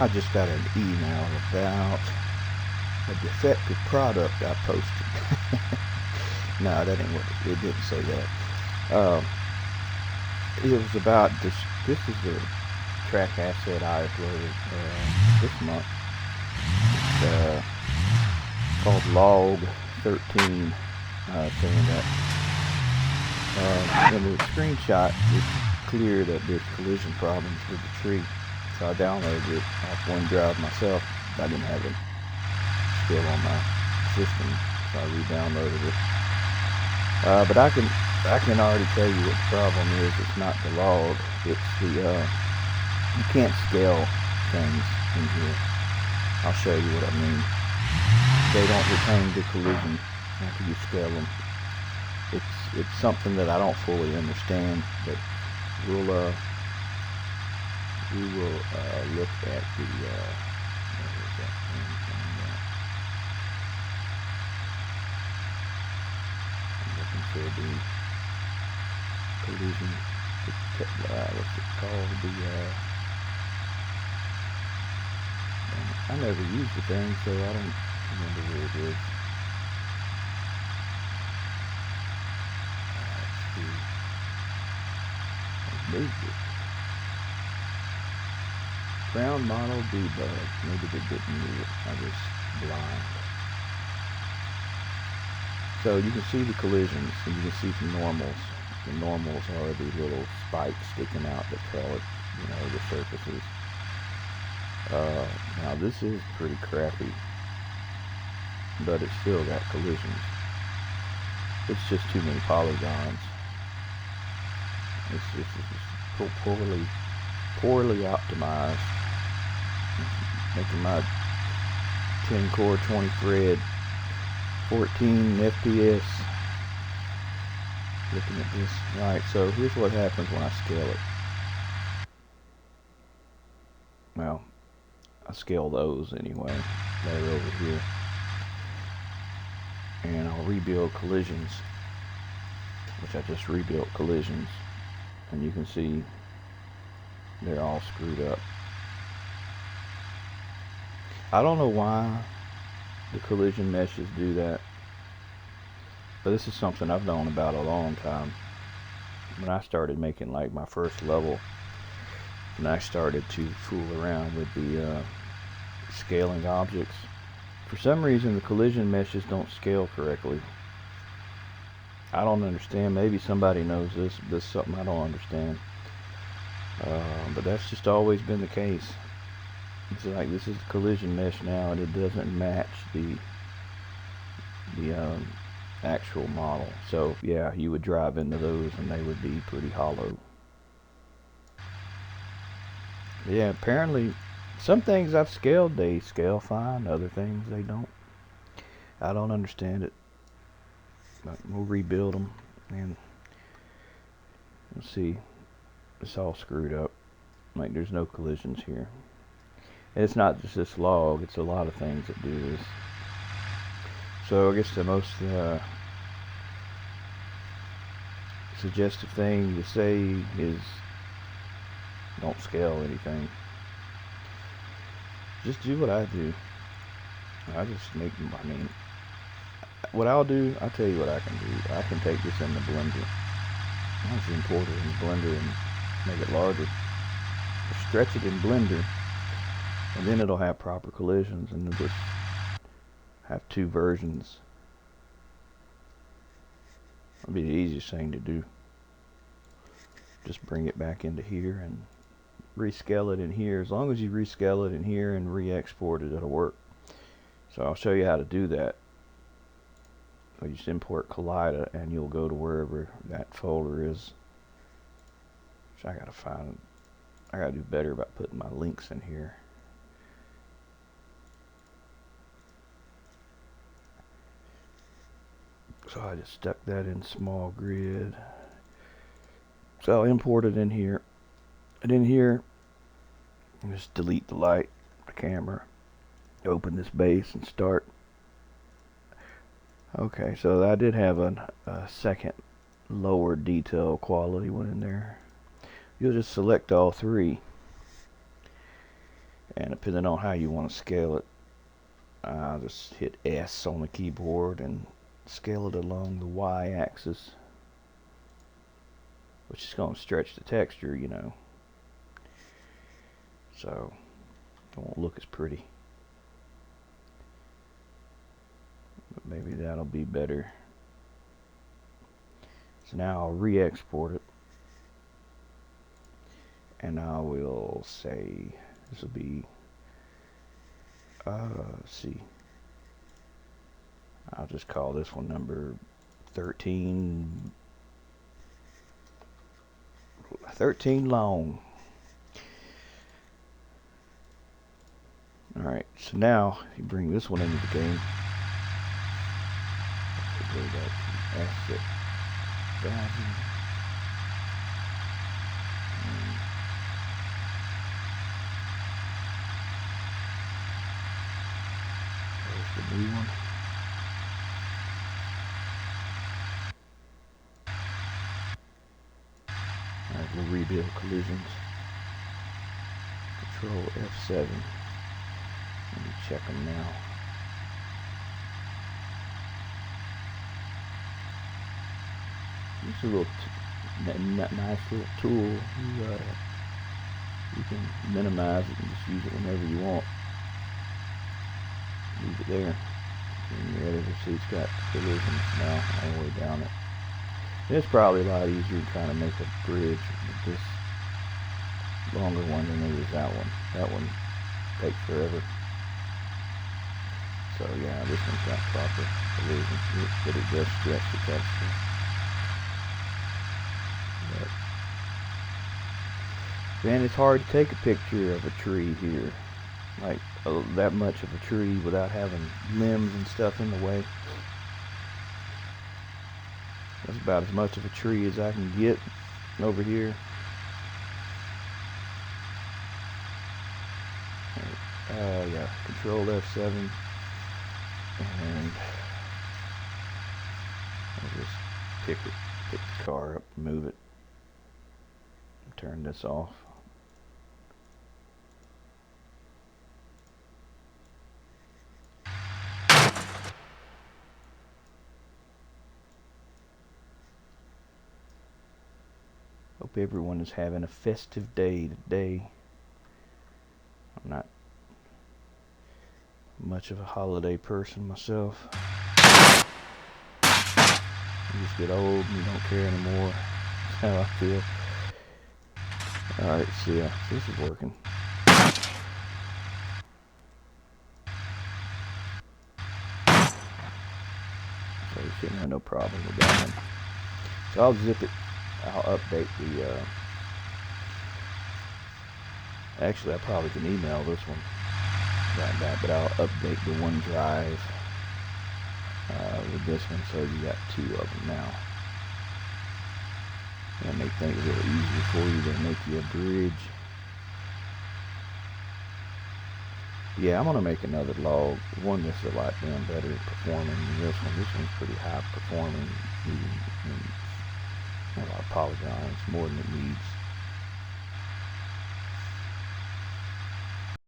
I just got an email about a defective product I posted. No, that ain't what it didn't say that. It was about this. This is the track asset I uploaded this month. It's called Log 13. Saying that in the screenshot, it's clear that there's collision problems with the tree. So I downloaded it off OneDrive myself. I didn't have it still on my system, so I re-downloaded it. But I can already tell you what the problem is. It's not the log. It's the you can't scale things in here. I'll show you what I mean. They don't retain the collision after you scale them. It's something that I don't fully understand, but we will look at the I'm looking for the collision. What's it called? I never used the thing, so I don't remember where it is. I moved it. Ground model debug. Maybe they didn't move it. I was blind. So you can see the collisions, and you can see the normals. The normals are the little spikes sticking out that tell it, the surfaces. Now this is pretty crappy, but it's still got collisions. It's just too many polygons. It's just poorly optimized. Making my 10 core 20 thread 14 FPS. Looking at this. Right, so here's what happens when I scale it. Well, I scale those anyway. They're over here. And I'll rebuild collisions, which I just rebuilt collisions. And you can see they're all screwed up. I don't know why the collision meshes do that, but this is something I've known about a long time. When I started making like my first level, and I started to fool around with the scaling objects, for some reason the collision meshes don't scale correctly. I don't understand. Maybe somebody knows this. This is something I don't understand. But that's just always been the case. It's like this is collision mesh now, and it doesn't match the actual model. So yeah, you would drive into those, and they would be pretty hollow. Yeah, apparently some things I've scaled, they scale fine. Other things they don't. I don't understand it. But we'll rebuild them, and let's see. It's all screwed up. Like there's no collisions here. And it's not just this log, it's a lot of things that do this. So I guess the most suggestive thing to say is don't scale anything. Just do what I do. I just make, what I'll do, I'll tell you what I can do. I can take this in the blender. I'll just import it in the blender and make it larger. Stretch it in blender, and then it'll have proper collisions, and it'll just have two versions. It'll be the easiest thing to do. Just bring it back into here and rescale it in here. As long as you rescale it in here and re-export it, it'll work. So I'll show you how to do that. So you just import Collida, and you'll go to wherever that folder is. Which I gotta find. I gotta do better about putting my links in here. So I just stuck that in small grid. So I'll import it in here. And in here, just delete the light, the camera, open this base and start. Okay, so I did have a second lower detail quality one in there. You'll just select all three and depending on how you want to scale it, I'll just hit S on the keyboard and scale it along the Y-axis, which is going to stretch the texture, you know, so it won't look as pretty. But maybe that'll be better. So now I'll re-export it, and I will say this will be let's see, I'll just call this one number 13 long. Alright, so now you bring this one into the game. Go back to asset browsing. There's the new one. Alright, we'll rebuild collisions. Control F7. Let me check them now. It's a little nice little tool. You can minimize it and just use it whenever you want. Leave it there. In your editor, see it's got collisions now all the way down it. It's probably a lot easier trying to make a bridge with this longer one than it is that one. That one takes forever. So yeah, this one's got proper collisions, but it does stretch the texture. Man, it's hard to take a picture of a tree here, like that much of a tree without having limbs and stuff in the way. That's about as much of a tree as I can get over here. Yeah, Control F7, and I'll just pick the car up, move it, and turn this off. Hope everyone is having a festive day today. I'm not much of a holiday person myself. You just get old and you don't care anymore. That's how I feel. Alright, so yeah, this is working. So you shouldn't have no problem with that one. So I'll zip it. I'll update the actually I probably can email this one right back, but I'll update the OneDrive with this one, so you got two of them now. And make things a little easier for you. They make you a bridge. Yeah, I'm gonna make another log, one that's a lot damn better performing than this one. This one's pretty high performing, a lot of polygons, more than it needs.